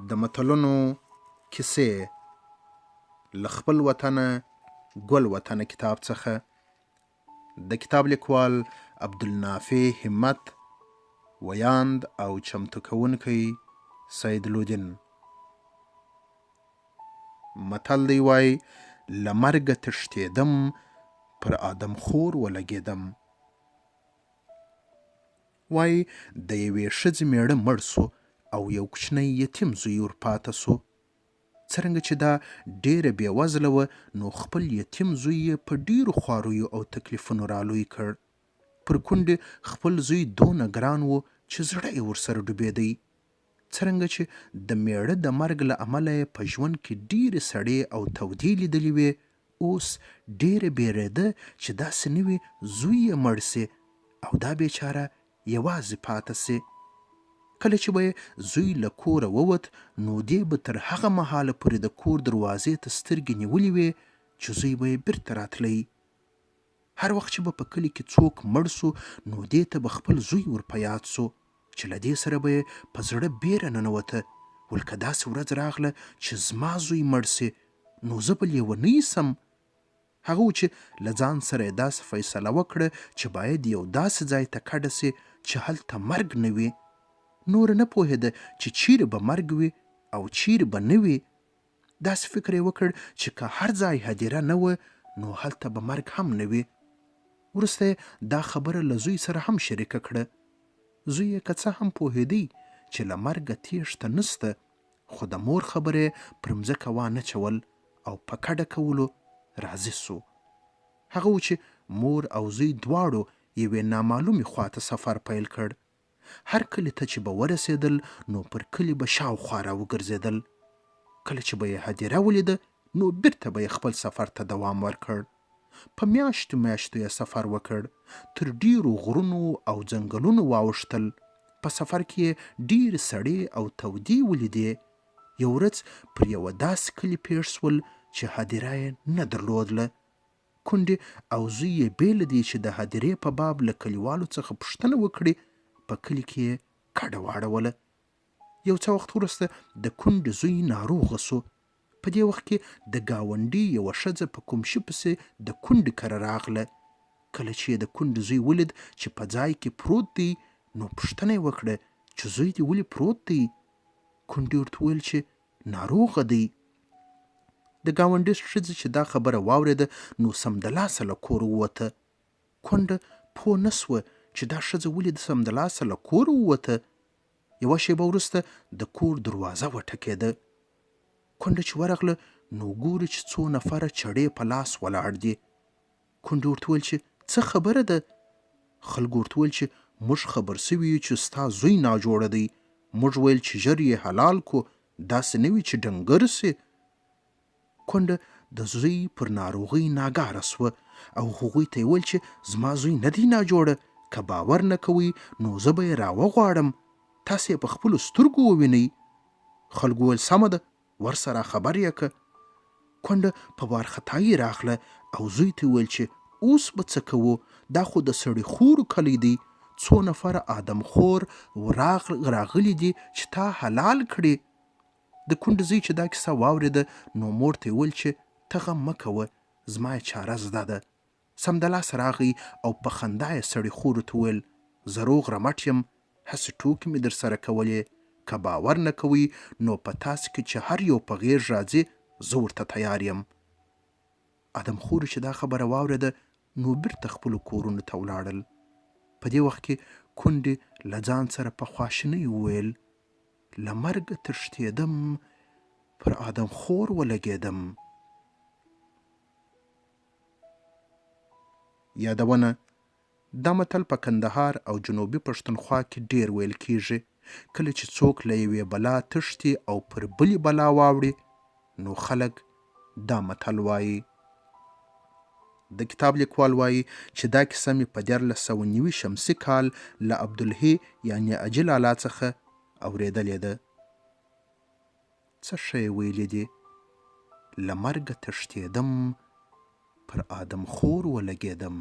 د متلونو کیسې له خپل وطنه ګل وطنه کتاب څخه. د کتاب لیکوال عبدالنافع همت، ویاند او چمتو کوونکی سید لودین. متل دی وای له مرګه تښتېدم پر آدم خور ولګېدم. وای د یوې ښځې میړه مړ سو او یو کوچنی یتیم زوی ورپاته سو. څرنګه چې دا ډیره بېوزله وه نو خپل یتیم زوی یې په ډیرو خواریو او تکلیفونو رالوی کړ. پر کونډې خپل زوی دونه ګران و چې زړه یې ورسره ډوبېدی. څرنګه چې د میړه د مرګ له امله یې په ژوند کې ډیرې سړې او تودې لیدلې وې، اوس ډیره بیرېده چې داسې نه وي زوی یې مړ سي او دا بیچاره یوازې پاته سي. کله چې به زوی له کوره ووت نو دی به تر هغه مهاله پورې د کور دروازې ته سترګې نیولې وې چې زوی به یې بیرته راتلی. هر وخت چې به په کلي کې څوک مړ سو نو دې ته به خپل زوی ور په یاد سو چې له دې سره به یې په زړه بیره ننوته، ولکه داسې ورځ راغله چې زما زوی مړ سي نو زه به لیونی سم. هغه و چې له ځان سره یې داسې فیصله وکړه چې باید یو داسې ځای ته کډه سي چې هلته مرګ نه وي. نور نه پوهېده چې چیرې به مرګ وي او چیرې به نه وي. داسې فکر یې وکړ چې که هر ځای هدیره نه وه نو هلته به مرګ هم نه وي. وروسته یې دا خبره له زوی سره هم شریکه کړه. زوی یې که څه هم پوهېدی چې له مرګه تېښته نسته، خو د مور خبره یې پر مځکه وانه چول او په کډه کولو راضي سو. هغه و چې مور او زوی دواړو یوې نامعلومې خواته سفر پیل کړ. هر کلي ته چې به ورسېدل نو پر کلي به شاوخوا راوګرځېدل. کله چې به یې هدیره ولیده نو بیرته به یې خپل سفر ته دوام ورکړ. په میاشتو میاشتو یې سفر وکړ، تر ډیرو غرونو او ځنګلونو واوښتل. په سفر کې یې ډیرې سړې او تودې ولیدې. یو ورځ پر یوه داسې کلي پېښ شول چې هدیره یې نه درلودله. کونډې او زوی یې بې له دې چې د هدیرې په باب له کلیوالو څخه پوښتنه وکړي په کلي کې یې کډه واړوله. یو څه وخت وروسته د کونډې زوی ناروغه سو. په دې وخت کې د ګاونډي یوه ښځه په کوم شي پسې د کونډې کره راغله. کله چې یې د کونډې زوی ولید چې په ځای کې پروت دی نو پوښتنه یې وکړه چې زوی دې ولې پروت دی؟ کونډې ورته وویل چې ناروغه دی. د ګاونډي ښځې چې دا خبره واورېده نو سمدلاسه له کوره ووته. کونډه پوه نه سوه چې دا ښځه ولې سمدلاسه له کوره ووته. یوه شېبه وروسته د کور دروازه وټکېده. کونډه چې ورغله نو ګوري چې څو نفره چړې په لاس ولاړ دي. کونډه ورته وویل چې څه خبره ده؟ خلکو ورته وویل چې موږ خبر سوي یو چې ستا زوی ناجوړه دی. موږ ویل چې ژر یې حلال کو، داسې نه وي چې ډنګر سي. کونډه د زوی پر ناروغۍ ناګاره سوه او هغوی ته یې ویل چې زما زوی نه دی ناجوړه، که باور نه کوئ نو زه به یې راوغواړم، تاسې یې په خپلو سترګو ووینئ. خلکو ویل سمه ده، ورسره خبر یې که. کونډه په وارخطایي راغله او زوی ته ویل چې اوس به څه کوو؟ دا خو د سړي خورو کلی دی، څو نفره آدم خور راغلي دي چې تا حلال کړي. د کونډې زوی چې دا کیسه واورېده نو مور ته یې ویل چې ته غم مه کوه، زما یې چاره زده ده. سمدلاسه راغی او په خندا یې سړي خورو ته ویل زه روغ رمټ یم، هسې ټوکې مې در سره کولې. که باور نه کوئ نو په تاسو کې چې هر یو په غیر راځي زه ورته تیار یم. آدم خورو چې دا خبره واورېده نو بیرته خپلو کورونو ته ولاړل. په دې وخت کې کونډې له ځان سره په خواشینۍ وویل له مرګه تښتېدم پر آدم خور ولګېدم. یادونه: دا متل په کندهار او جنوبي پښتونخوا کې ډیر ویل کیږي. کله چې څوک له یوې بلا تښتي او پر بلې بلا واوړي نو خلک دا متل وایي. د کتاب لیکوال وایي چې دا کیسه مې په 1990 شمسي کال له عبدالحی یعنی اجل اعلی څخه اورېدلې ده. څه ښه یې ویلي دي، له مرګه تښتېدم پر آدم خور ولګېدم.